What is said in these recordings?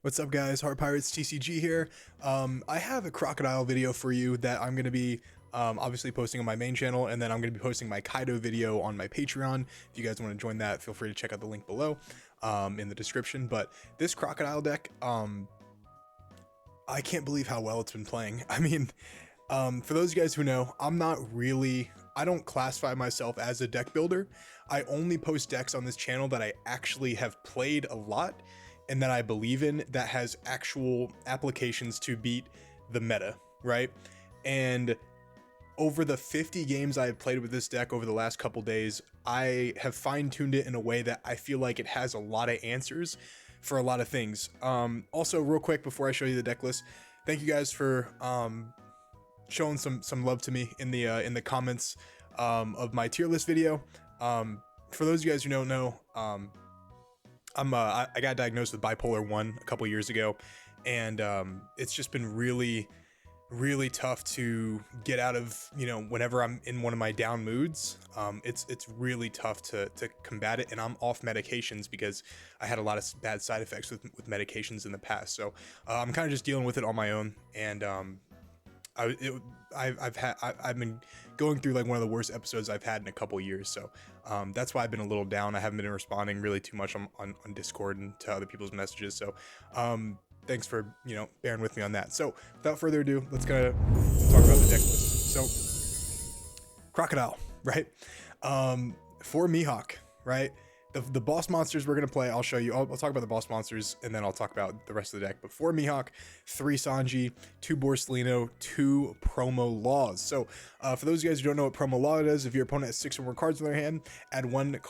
What's up, guys? Heart Pirates TCG here. I have a crocodile video for you that I'm going to be obviously posting on my main channel, and then I'm going to be posting my Kaido video on my Patreon. If you guys want to join that, feel free to check out the link below in the description. But this crocodile deck, I can't believe how well it's been playing. I mean, for those of you guys who know, I don't classify myself as a deck builder. I only post decks on this channel that I actually have played a lot and that I believe in, that has actual applications to beat the meta, right? And over the 50 games I've played with this deck over the last couple days, I have fine-tuned it in a way that I feel like it has a lot of answers for a lot of things. Also, real quick before I show you the deck list, thank you guys for showing some love to me in the comments of my tier list video. For those of you guys who don't know, I got diagnosed with bipolar 1 a couple years ago, and it's just been really tough to get out of, whenever I'm in one of my down moods. It's really tough to combat it, and I'm off medications because I had a lot of bad side effects with medications in the past. So I'm kind of just dealing with it on my own, and I've been going through like one of the worst episodes I've had in a couple years. So that's why I've been a little down. I haven't been responding really too much on Discord and to other people's messages. So thanks for bearing with me on that. So without further ado, let's kind of talk about the deck list. So crocodile, right? For Mihawk, right? The boss monsters we're going to play, I'll show you. I'll talk about the boss monsters, and then I'll talk about the rest of the deck. But for Mihawk, 3 Sanji, 2 Borsalino, 2 Promo Laws. So for those of you guys who don't know what Promo Law is, if your opponent has 6 or more cards in their hand, add one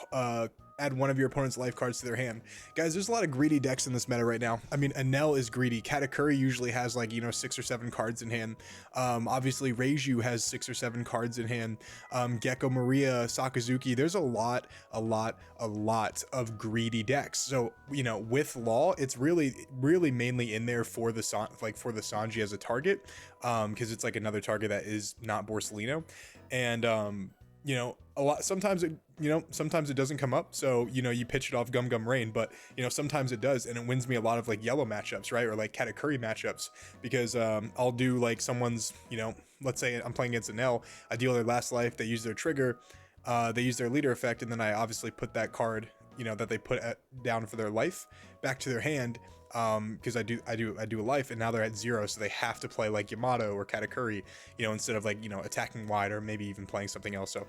of your opponent's life cards to their hand. Guys, there's a lot of greedy decks in this meta right now. I mean, Enel is greedy. Katakuri usually has like, 6 or 7 cards in hand. Obviously, Reiju has 6 or 7 cards in hand. Gecko Maria, Sakazuki, there's a lot of greedy decks. So, with Law, it's really mainly in there for the Sanji as a target, because it's like another target that is not Borsalino. And a lot, sometimes it doesn't come up, so you pitch it off Gum Rain, but sometimes it does, and it wins me a lot of like yellow matchups, right? Or like Katakuri matchups, because I'll do like someone's, let's say I'm playing against Enel, I deal their last life, they use their trigger, they use their leader effect, and then I obviously put that card that they put down for their life back to their hand, because I do a life, and now they're at 0, so they have to play like Yumato or Katakuri, instead of like attacking wide or maybe even playing something else. So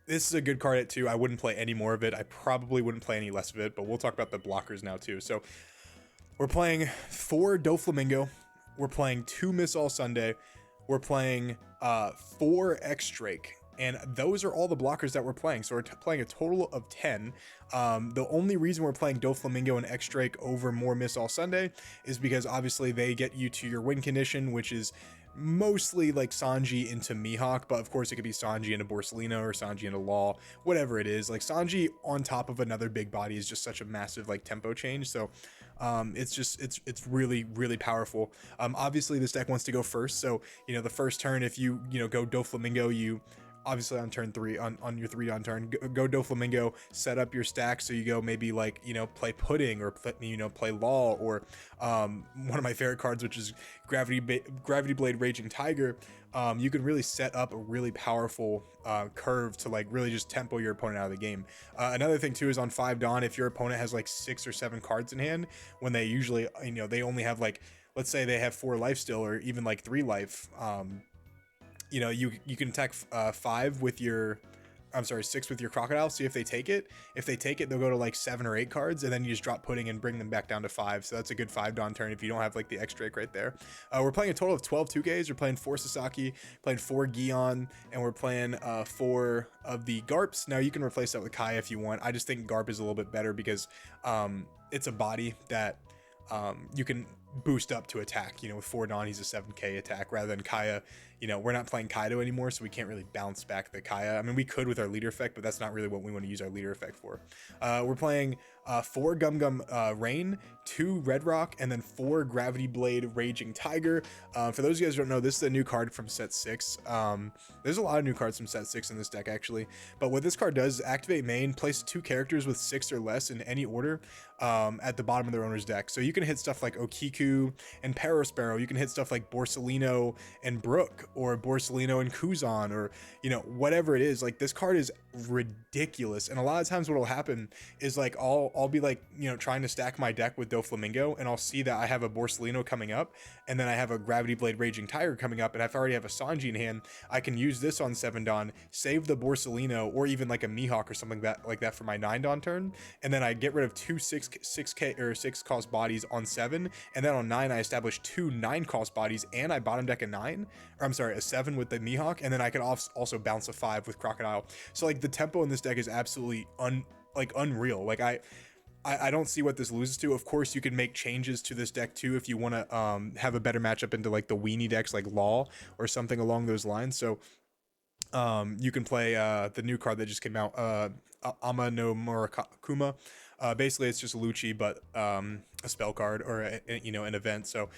this is a good card at 2. I wouldn't play any more of it. I probably wouldn't play any less of it, but we'll talk about the blockers now too. So we're playing 4 Doflamingo, we're playing 2 Miss All Sunday, we're playing 4 X Drake. And those are all the blockers that we're playing. So we're playing a total of 10. The only reason we're playing Doflamingo and X Drake over more Miss All Sunday is because obviously they get you to your win condition, which is mostly like Sanji into Mihawk, but of course it could be Sanji into Borsalino or Sanji into Law, whatever it is. Like Sanji on top of another big body is just such a massive like tempo change. So it's really powerful. Obviously this deck wants to go first. So, the first turn, if you, go Doflamingo, you obviously on turn 3, on your 3-down turn, go Doflamingo, set up your stack, so you go maybe like play Pudding, or play Law, or one of my favorite cards, which is Gravity Blade Raging Tiger. You can really set up a really powerful curve to like really just tempo your opponent out of the game. Another thing too is on 5 Dawn, if your opponent has like 6 or 7 cards in hand, when they usually they only have like, let's say they have 4 life still, or even like 3 life, you can attack 5 with your, 6 with your crocodile. See if they take it. If they take it, they'll go to like 7 or 8 cards, and then you just drop Pudding and bring them back down to 5. So that's a good 5 Dawn turn if you don't have like the X Drake right there. We're playing a total of 12 2Ks. We're playing 4 Sasaki, playing 4 Gion, and we're playing 4 of the Garps. Now you can replace that with Kai if you want. I just think Garp is a little bit better because it's a body that you can boost up to attack. You know, with 4 Dawn, he's a 7k attack rather than Kaya. You know, we're not playing Kaido anymore, so we can't really bounce back the Kaya. I mean, we could with our leader effect, but that's not really what we want to use our leader effect for. We're playing 4 Gum Gum Rain, 2 Red Rock, and then 4 Gravity Blade Raging Tiger. For those of you guys who don't know, this is a new card from set 6. There's a lot of new cards from set 6 in this deck, actually. But what this card does is activate main, place 2 characters with 6 or less in any order at the bottom of their owner's deck. So you can hit stuff like Okiku and Parasparrow. You can hit stuff like Borsalino and Brook, or Borsalino and Kuzan, or, you know, whatever it is. Like, this card is ridiculous. And a lot of times what will happen is, like, I'll be like, you know, trying to stack my deck with Doflamingo, and I'll see that I have a Borsalino coming up, and then I have a Gravity Blade Raging Tiger coming up, and if I already have a Sanji in hand, I can use this on 7 Dawn, save the Borsalino, or even like a Mihawk or something like that for my 9 Dawn turn, and then I get rid of 2 6k or 6 cost bodies on 7, and then on 9 I establish 2 9 cost bodies, and I bottom deck a 9, or I'm sorry, a 7 with the Mihawk, and then I can also bounce a 5 with Crocodile. So, like, the tempo in this deck is absolutely unreal. Like, I don't see what this loses to. Of course, you can make changes to this deck too if you want to have a better matchup into like the weenie decks like Law or something along those lines. So you can play the new card that just came out, Ama no Murakuma. Basically, it's just Lucci, but a spell card or an event. So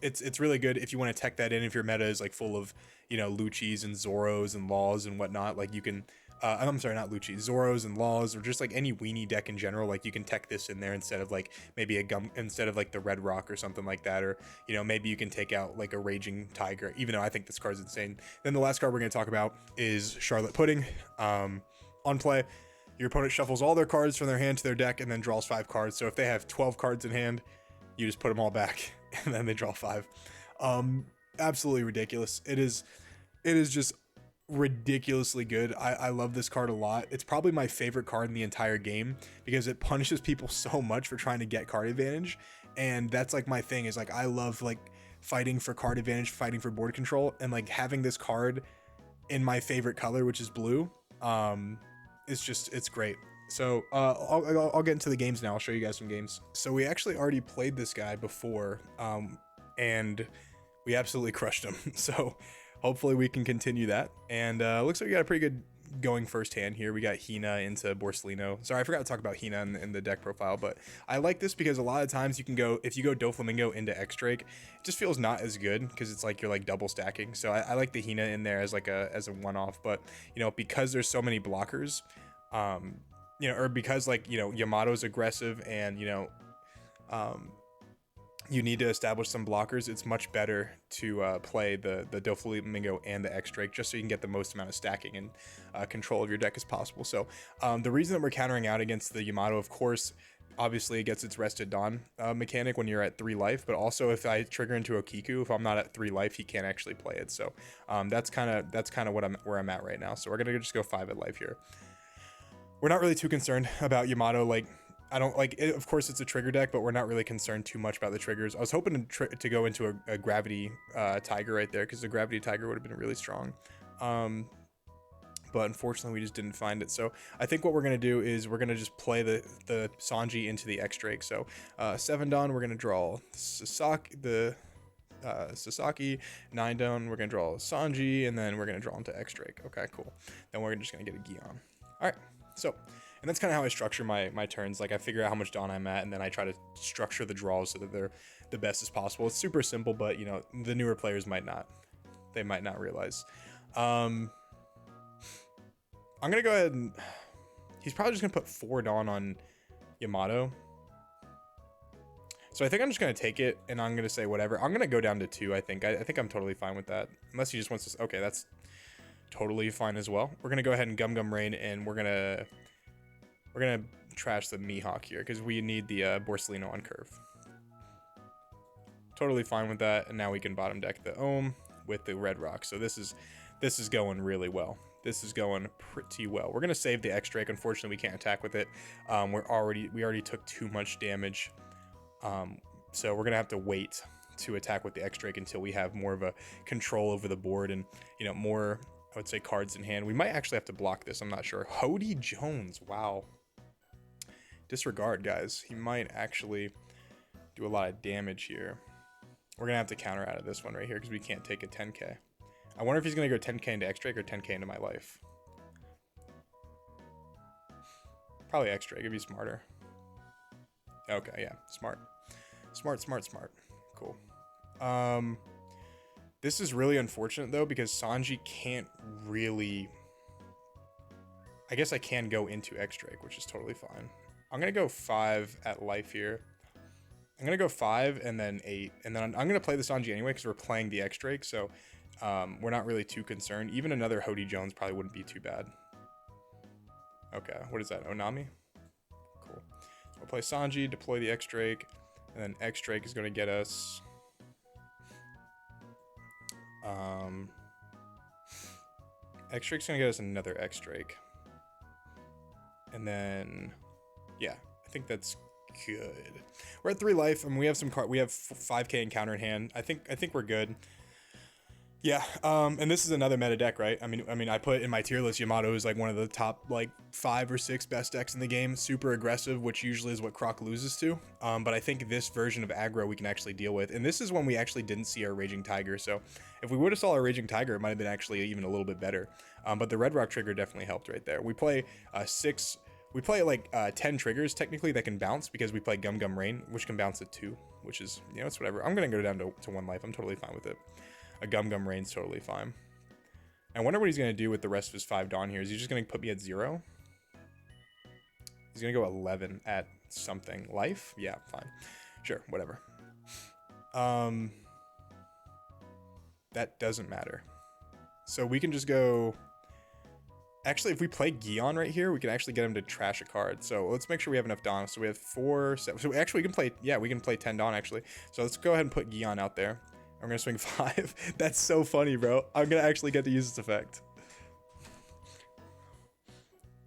it's really good if you want to tech that in. If your meta is like full of, you know, Luccis and Zoros and Laws and whatnot, like you can. I'm sorry, not Lucci, Zoros and Laws, or just like any weenie deck in general. Like, you can tech this in there instead of like maybe instead of like the Red Rock or something like that, or, you know, maybe you can take out like a Raging Tiger, even though I think this card's insane. Then the last card we're going to talk about is Charlotte Pudding. On play, your opponent shuffles all their cards from their hand to their deck and then draws 5 cards. So if they have 12 cards in hand, you just put them all back and then they draw 5. Absolutely ridiculous. It is just ridiculously good. I love this card a lot. It's probably my favorite card in the entire game because it punishes people so much for trying to get card advantage, and that's like my thing, is like I love like fighting for card advantage, fighting for board control, and like having this card in my favorite color, which is blue, it's great. So I'll get into the games now. I'll show you guys some games. So we actually already played this guy before, and we absolutely crushed him. So hopefully we can continue that. And looks like we got a pretty good going first hand here. We got Hina into Borsalino. Sorry, I forgot to talk about Hina in the deck profile, but I like this because a lot of times you can go, if you go Doflamingo into X-Drake, it just feels not as good because it's like you're like double stacking. So I like the Hina in there as like a one-off, but, you know, because there's so many blockers, you know, or because, like, you know, Yamato's aggressive and, you know, you need to establish some blockers, it's much better to play the Doflamingo and the X-Drake just so you can get the most amount of stacking and control of your deck as possible. So the reason that we're countering out against the Yumato, of course, obviously it gets its Rested Dawn mechanic when you're at 3 life, but also if I trigger into Okiku, if I'm not at 3 life, he can't actually play it. So that's kind of where I'm at right now. So we're gonna just go 5 at life here. We're not really too concerned about Yumato. Like, I don't like it. Of course, it's a trigger deck, but we're not really concerned too much about the triggers. I was hoping to go into a Gravity Tiger right there, because the Gravity Tiger would have been really strong. But unfortunately, we just didn't find it. So I think what we're going to do is we're going to just play the Sanji into the X-Drake. So 7 Dawn, we're going to draw Sasaki, 9 Dawn, we're going to draw Sanji, and then we're going to draw into X-Drake. Okay, cool. Then we're just going to get a Gion. All right, so... And that's kind of how I structure my turns. Like, I figure out how much Dawn I'm at, and then I try to structure the draws so that they're the best as possible. It's super simple, but, you know, the newer players might not realize. I'm gonna go ahead and he's probably just gonna put 4 Dawn on Yumato. So I think I'm just gonna take it, and I'm gonna say whatever. I'm gonna go down to 2. I think I'm totally fine with that, unless he just wants to. Okay, that's totally fine as well. We're gonna go ahead and Gum Rain, and we're gonna trash the Mihawk here because we need the Borsalino on curve. Totally fine with that, and now we can bottom deck the Ohm with the Red Rock. So this is going really well. This is going pretty well. We're gonna save the X-Drake. Unfortunately, we can't attack with it. We already took too much damage, so we're gonna have to wait to attack with the X-Drake until we have more of a control over the board and, you know, more, I would say, cards in hand. We might actually have to block this. I'm not sure. Hody Jones. Wow. Disregard, guys. He might actually do a lot of damage here. We're gonna have to counter out of this one right here because we can't take a 10k. I wonder if he's gonna go 10k into X-Drake or 10k into my life. Probably X-Drake, it'd be smarter. Okay, yeah, smart. Smart. Cool. This is really unfortunate though because Sanji can't really... I guess I can go into X-Drake, which is totally fine. I'm gonna go 5 at life here. I'm gonna go 5 and then 8, and then I'm gonna play the Sanji anyway because we're playing the X-Drake, so we're not really too concerned. Even another Hody Jones probably wouldn't be too bad. Okay, what is that? Onami? Cool. So we'll play Sanji, deploy the X-Drake, and then X-Drake is gonna get us... X-Drake's gonna get us another X-Drake. And then, yeah, I think that's good. We're at 3 life. I mean, we have 5k encounter in hand. I think we're good. Yeah. And this is another meta deck, right? I mean, I put in my tier list, Yumato is like one of the top like 5 or 6 best decks in the game. Super aggressive, which usually is what Croc loses to. But I think this version of aggro we can actually deal with. And this is when we actually didn't see our Raging Tiger. So if we would have saw our Raging Tiger, it might have been actually even a little bit better. But the Red Rock trigger definitely helped right there. We play 6. We play like 10 triggers technically that can bounce because we play Gum Gum Rain, which can bounce at 2, which is, you know, it's whatever. I'm going to go down to 1 life. I'm totally fine with it. A Gum Gum Rain's totally fine. I wonder what he's going to do with the rest of his 5 Dawn here. Is he just going to put me at 0? He's going to go 11 at something. Life? Yeah, fine. Sure, whatever. That doesn't matter. So we can just go... Actually, if we play Kuon right here, we can actually get him to trash a card. So let's make sure we have enough Dawn. So we have 4, 7. So actually, we can play, yeah, we can play 10 Dawn actually. So let's go ahead and put Kuon out there. I'm going to swing 5. That's so funny, bro. I'm going to actually get to use this effect.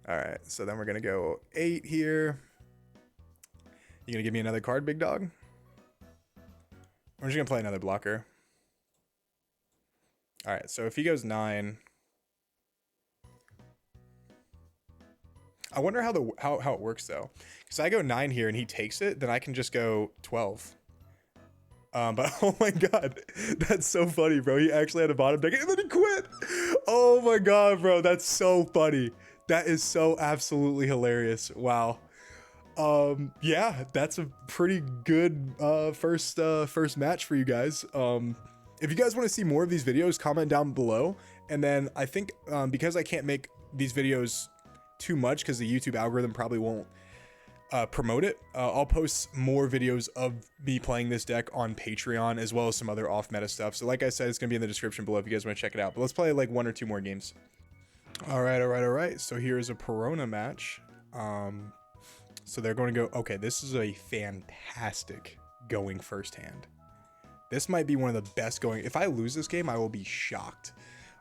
All right, so then we're going to go 8 here. You going to give me another card, big dog? I'm just going to play another blocker. All right, so if he goes 9... I wonder how it works though, because I go 9 here and he takes it, then I can just go 12. But oh my god, that's so funny, bro. He actually had a bottom deck and then he quit. Oh my god, bro, that's so funny. That is so absolutely hilarious. Wow. Yeah, that's a pretty good first match for you guys. If you guys want to see more of these videos, comment down below. And then I think because I can't make these videos too much because the YouTube algorithm probably won't promote it, I'll post more videos of me playing this deck on Patreon as well as some other off meta stuff. So like I said, it's gonna be in the description below if you guys want to check it out. But let's play like 1 or 2 more games. All right. So here's a Pirona match. So they're going to go, okay, this is a fantastic going first hand. This might be one of the best going. If I lose this game, I will be shocked.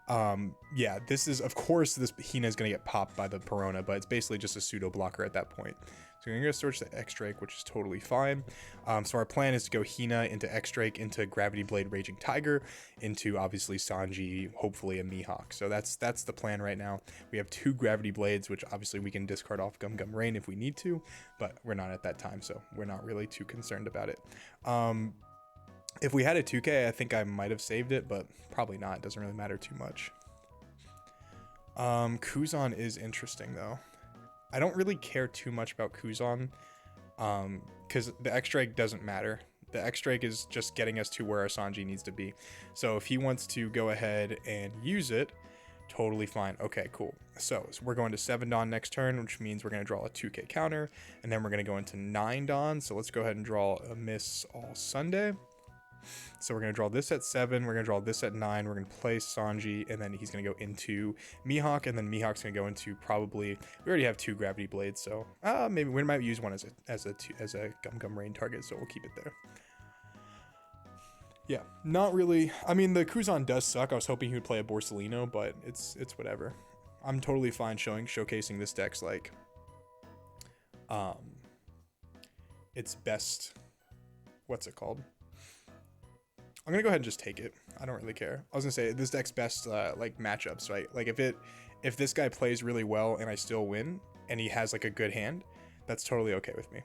Yeah, this is, of course, this Hina is going to get popped by the Pirona, but it's basically just a pseudo blocker at that point. So we're going to go search the X-Drake, which is totally fine. So our plan is to go Hina into X-Drake, into Gravity Blade Raging Tiger, into obviously Sanji, hopefully a Mihawk. So that's the plan right now. We have 2 Gravity Blades, which obviously we can discard off Gum Gum Rain if we need to, but we're not at that time, so we're not really too concerned about it. If we had a 2k, I think I might have saved it, but probably not. It doesn't really matter too much. Kuon is interesting, though. I don't really care too much about Kuon, because the X-Drake doesn't matter. The X-Drake is just getting us to where our Sanji needs to be. So if he wants to go ahead and use it, totally fine. Okay, cool. So we're going to 7 Dawn next turn, which means we're going to draw a 2k counter, and then we're going to go into 9 Dawn. So let's go ahead and draw a Miss All Sunday. So we're going to draw this at 7, we're going to draw this at 9, we're going to play Sanji, and then he's going to go into Mihawk, and then Mihawk's going to go into probably, we already have 2 Gravity Blades, so maybe we might use one as a Gum Gum Rain target, so we'll keep it there. Yeah, not really. I mean, the Kuon does suck. I was hoping he would play a Borsalino, but it's whatever. I'm totally fine showcasing this deck's like its best, what's it called? I'm gonna go ahead and just take it. I don't really care. I was gonna say this deck's best like matchups, right? Like if this guy plays really well and I still win and he has like a good hand, that's totally okay with me.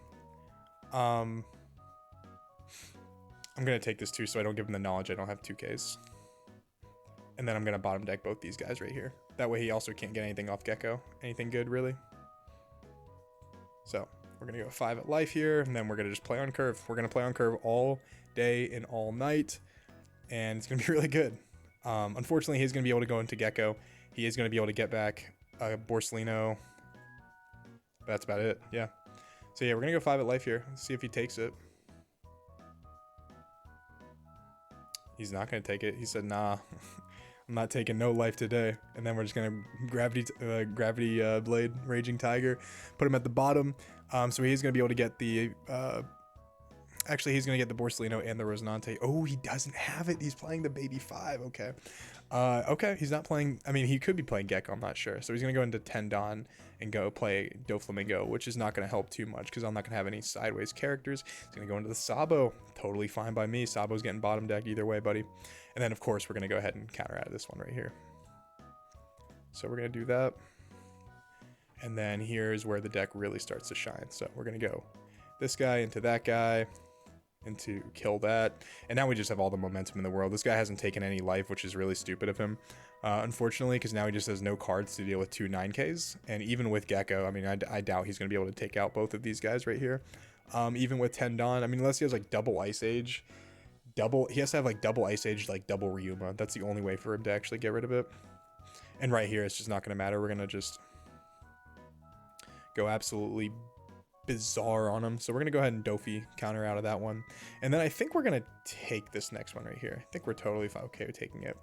I'm going to take this too so I don't give him the knowledge I don't have 2Ks. And then I'm going to bottom deck both these guys right here. That way he also can't get anything off Gecko. Anything good, really. So we're going to go 5 at life here, and then we're going to just play on curve. We're going to play on curve all day and all night, and it's going to be really good. Unfortunately, he's going to be able to go into Gecko. He is going to be able to get back Borsalino. That's about it, yeah. So yeah, we're going to go 5 at life here. Let's see if he takes it. He's not going to take it. He said, nah, I'm not taking no life today. And then we're just going to gravity blade Raging Tiger, put him at the bottom. So he's going to be able to get the... Actually, he's going to get the Borsalino and the Rosinante. Oh, he doesn't have it. He's playing the Baby 5. Okay. Okay, he's not playing... I mean, he could be playing Gecko. I'm not sure. So he's going to go into Tendon and go play Doflamingo, which is not going to help too much because I'm not going to have any sideways characters. He's going to go into the Sabo. Totally fine by me. Sabo's getting bottom deck either way, buddy. And then, of course, we're going to go ahead and counter out of this one right here. So we're going to do that. And then here's where the deck really starts to shine. So we're going to go this guy into that guy. And to kill that, and now we just have all the momentum in the world. This guy hasn't taken any life, which is really stupid of him, unfortunately, because now he just has no cards to deal with 2 9Ks. And even with Gecko, I mean, I doubt he's going to be able to take out both of these guys right here. Even with Tendon, I mean, unless he has like double Ice Age, he has to have like double Ice Age, like double Ryuma. That's the only way for him to actually get rid of it. And right here, it's just not going to matter. We're going to just go absolutely bizarre on him. So we're gonna go ahead and Dofi counter out of that one, and then I think we're gonna take this next one right here. I think we're totally okay with taking it.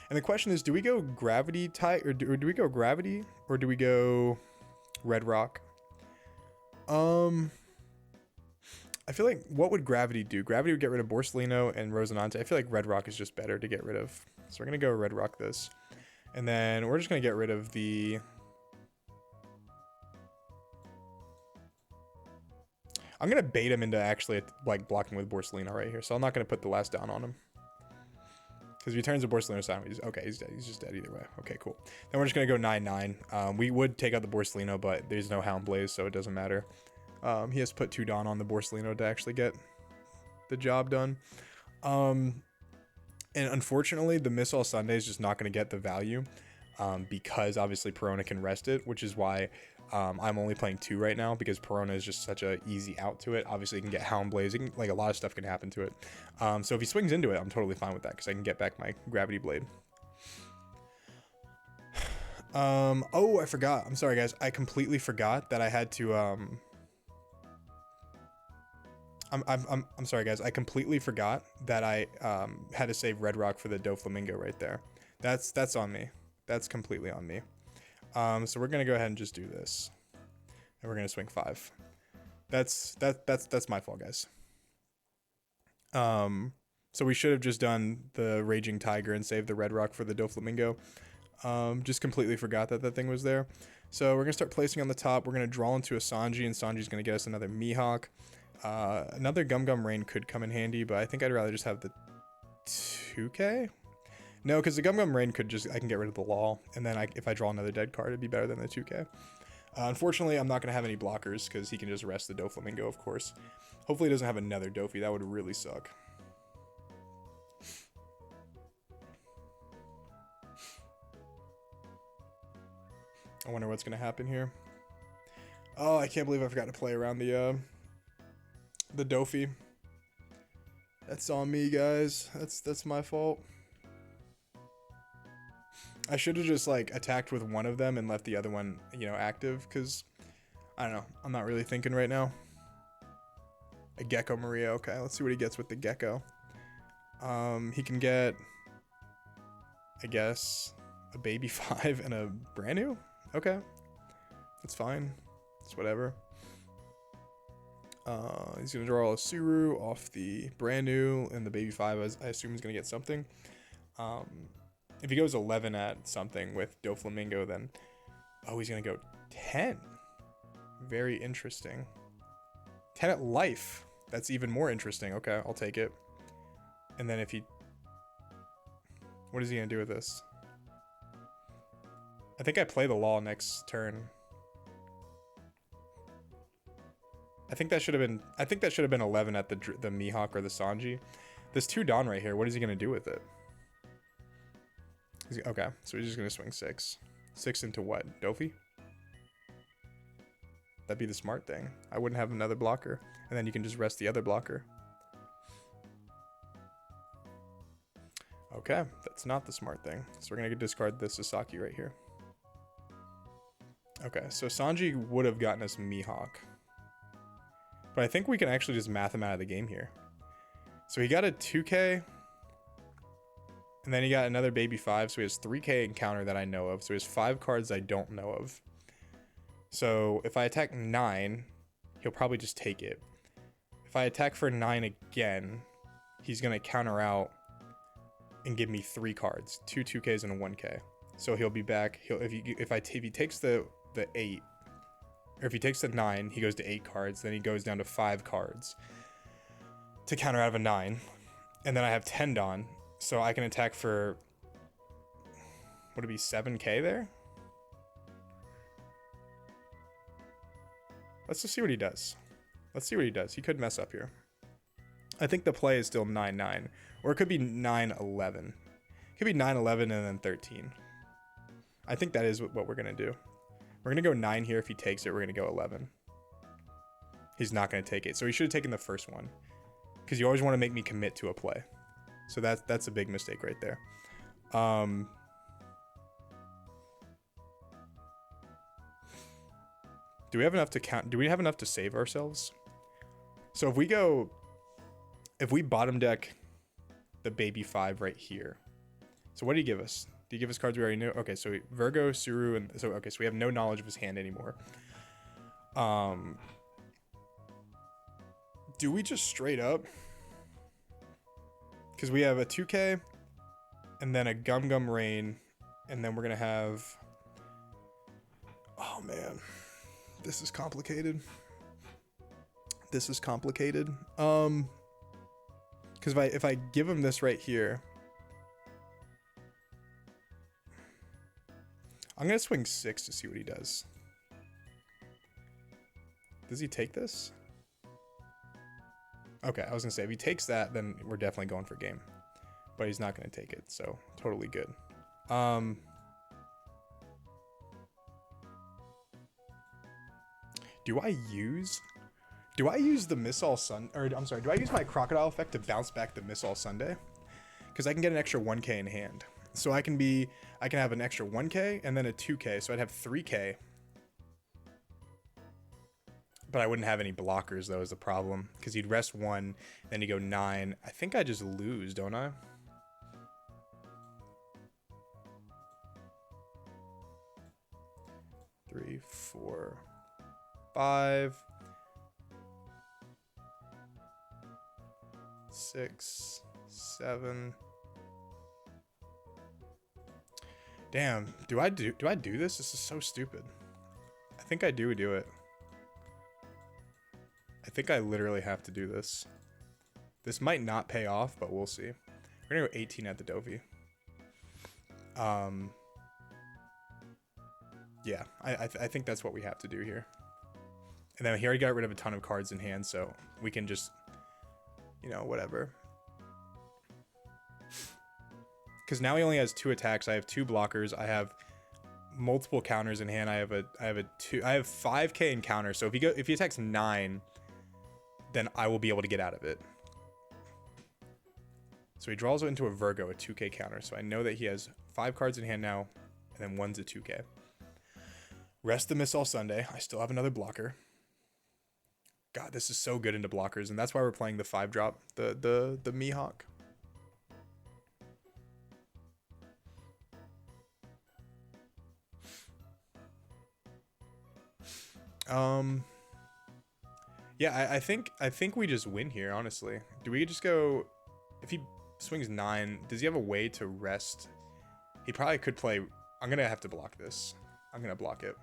And the question is, do we go gravity type, or do we go gravity, or do we go red rock? I feel like, what would gravity do? Gravity would get rid of Borsalino and Rosinante. I feel like red rock is just better to get rid of, so we're gonna go red rock this, and then we're just gonna get rid of the... I'm going to bait him into actually like blocking with Borsalino right here. So I'm not going to put the last down on him. Because if he turns the Borsalino down, okay, he's dead. He's just dead either way. Okay, cool. Then we're just going to go 9-9. We would take out the Borsalino, but there's no Hound Blaze, so it doesn't matter. He has to put 2 Dawn on the Borsalino to actually get the job done. And unfortunately, the Missile Sunday is just not going to get the value. Because obviously Pirona can rest it, which is why... I'm only playing 2 right now because Pirona is just such a easy out to it. Obviously, you can get Hound Blaze. Like, a lot of stuff can happen to it. So if he swings into it, I'm totally fine with that because I can get back my Gravity Blade. Oh, I forgot. I'm sorry, guys. I completely forgot that I had to... I'm sorry, guys. I completely forgot that I had to save Red Rock for the Doflamingo right there. That's on me. That's completely on me. So we're gonna go ahead and just do this, and we're gonna swing 5. That's my fault, guys. So we should have just done the Raging Tiger and saved the Red Rock for the Doflamingo. Just completely forgot that that thing was there. So we're gonna start placing on the top. We're gonna draw into a Sanji, and Sanji's gonna get us another Mihawk. Another Gum Gum Rain could come in handy, but I think I'd rather just have the 2K. No, because the Gum Gum Rain could just... I can get rid of the Law, and then if I draw another dead card, it'd be better than the 2K. Unfortunately, I'm not going to have any blockers, because he can just rest the Doflamingo, of course. Hopefully he doesn't have another Dofi. That would really suck. I wonder what's going to happen here. Oh, I can't believe I forgot to play around the Dofi. That's on me, guys. That's my fault. I should have just, like, attacked with one of them and left the other one, you know, active, because, I don't know, I'm not really thinking right now. A Gecko Maria, okay, let's see what he gets with the Gecko. He can get, I guess, a Baby 5 and a brand new? Okay, that's fine, it's whatever. He's going to draw a Suru off the brand new, and the Baby 5, I assume he's going to get something. If he goes 11 at something with Doflamingo, then... Oh, he's going to go 10. Very interesting. 10 at life. That's even more interesting. Okay, I'll take it. And then if he... What is he going to do with this? I think I play the Law next turn. I think that should have been 11 at the Mihawk or the Sanji. This 2 Dawn right here, what is he gonna do with it? Okay, so he's just gonna swing 6. 6 into what? Dofi? That'd be the smart thing. I wouldn't have another blocker, and then you can just rest the other blocker. Okay, that's not the smart thing. So we're gonna discard this Sasaki right here. Okay, so Sanji would have gotten us Mihawk. But I think we can actually just math him out of the game here. So he got a 2k, and then he got another baby 5, so he has 3k encounter that I know of. So he has 5 cards I don't know of. So if I attack 9, he'll probably just take it. If I attack for 9 again, he's gonna counter out and give me 3 cards, 2 2Ks and a 1K. So he'll be back. If he takes the 8, or if he takes the 9, he goes to 8 cards. Then he goes down to 5 cards to counter out of a 9, and then I have 10 Dawn, so I can attack for, would it be 7K there? Let's just see what he does. Let's see what he does. He could mess up here. I think the play is still 9-9. Or it could be 9-11. It could be 9-11 and then 13. I think that is what we're going to do. We're going to go 9 here. If he takes it, we're going to go 11. He's not going to take it. So he should have taken the first one. Because you always want to make me commit to a play. So that's a big mistake right there. Do we have enough to count? Do we have enough to save ourselves? So if we bottom deck the baby 5 right here. So what do you give us? Do you give us cards we already know? Okay, so Virgo, Suru, and so okay, so we have no knowledge of his hand anymore. Do we just straight up? Because we have a 2K, and then a Gum Gum Rain, and then we're gonna have. Oh man. This is complicated. This is complicated. Because if I give him this right here, I'm gonna swing 6 to see what he does. Does he take this? Okay, I was gonna say if he takes that, then we're definitely going for game. But he's not gonna take it, so totally good. Do I use the Missile Sun, or I'm sorry, do I use my Crocodile effect to bounce back the Missile Sunday? Because I can get an extra 1K in hand. So I can have an extra 1K and then a 2K, so I'd have 3K. But I wouldn't have any blockers though, is the problem. Because you'd rest 1, then you go 9. I think I just lose, don't I? Three, 4, 5, 6, 7. Damn, do I do this? This is so stupid. I think I do it. I think I literally have to do this. This might not pay off, but we'll see. We're gonna go 18 at the Dovi. Yeah, I think that's what we have to do here. And then he already got rid of a ton of cards in hand, so we can just, you know, whatever. Because now he only has 2 attacks. I have 2 blockers. I have multiple counters in hand. I have 5K in counter. So if he attacks 9, then I will be able to get out of it. So he draws into a Virgo, a 2K counter. So I know that he has 5 cards in hand now, and then 1's a 2K. Rest the Missile Sunday. I still have another blocker. God, this is so good into blockers, and that's why we're playing the 5-drop, the Mihawk. Yeah, I think we just win here, honestly. Do we just go, if he swings 9, does he have a way to rest? He probably could play. I'm gonna have to block this. I'm gonna block it.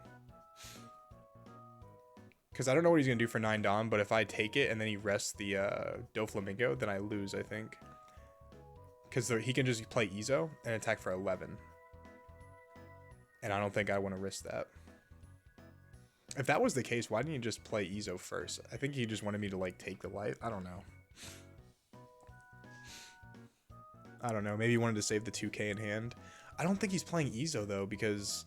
Because I don't know what he's going to do for 9 Dom, but if I take it and then he rests the Doflamingo, then I lose, I think. Because he can just play Izo and attack for 11. And I don't think I want to risk that. If that was the case, why didn't you just play Izo first? I think he just wanted me to like take the life. I don't know. I don't know. Maybe he wanted to save the 2k in hand. I don't think he's playing Izo though, because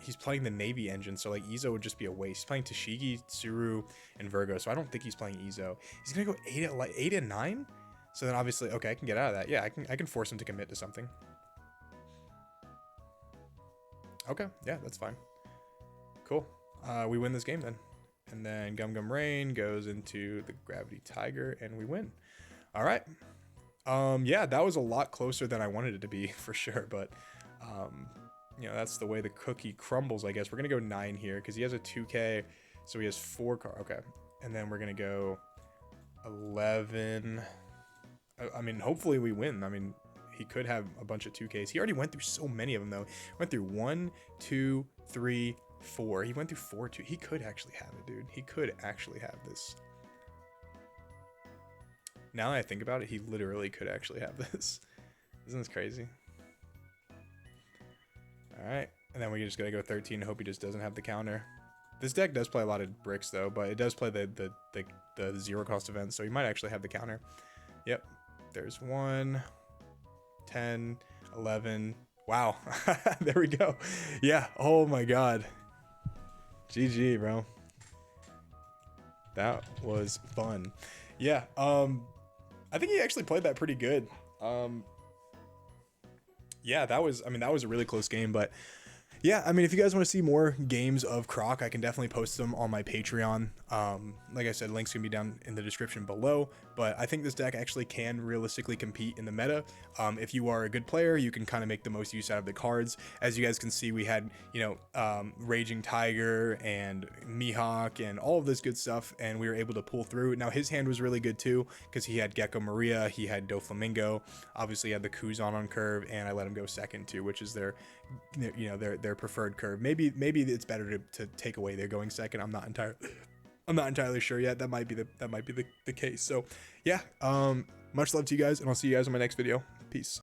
he's playing the Navy engine. So like Izo would just be a waste. He's playing Tashigi, Tsuru, and Virgo. So I don't think he's playing Izo. He's gonna go 8 and 9. So then obviously, okay, I can get out of that. Yeah, I can force him to commit to something. Okay, yeah, that's fine. Cool. We win this game then. And then Gum Gum Rain goes into the Gravity Tiger and we win. All right. Yeah, that was a lot closer than I wanted it to be for sure, but you know, that's the way the cookie crumbles, I guess. We're gonna go 9 here because he has a 2k, so he has 4 cards. Okay, and then we're gonna go 11. I mean, hopefully we win. I mean, he could have a bunch of 2ks. He already went through so many of them though. Went through 1, 2, 3, 4. He went through 4 too. He could actually have it, dude. He could actually have this. Now that I think about it, he literally could actually have this. Isn't this crazy? All right, and then we just gotta go 13. Hope he just doesn't have the counter. This deck does play a lot of bricks though, but it does play the 0 cost event, so he might actually have the counter. Yep, there's 1, 10, 11. Wow, there we go. Yeah. Oh my God. GG, bro. That was fun. Yeah. I think he actually played that pretty good. Yeah, that was a really close game, but yeah, I mean, if you guys want to see more games of Croc, I can definitely post them on my Patreon. Like I said, links can be down in the description below, but I think this deck actually can realistically compete in the meta. If you are a good player, you can kind of make the most use out of the cards. As you guys can see, we had, you know, Raging Tiger and Mihawk and all of this good stuff, and we were able to pull through. Now, his hand was really good too, because he had Gecko Maria, he had Doflamingo, obviously he had the Kuon on curve, and I let him go second too, which is their, you know, their preferred curve. Maybe it's better to take away their going second. I'm not entirely sure yet. That might be the case. So yeah, much love to you guys, and I'll see you guys in my next video. Peace.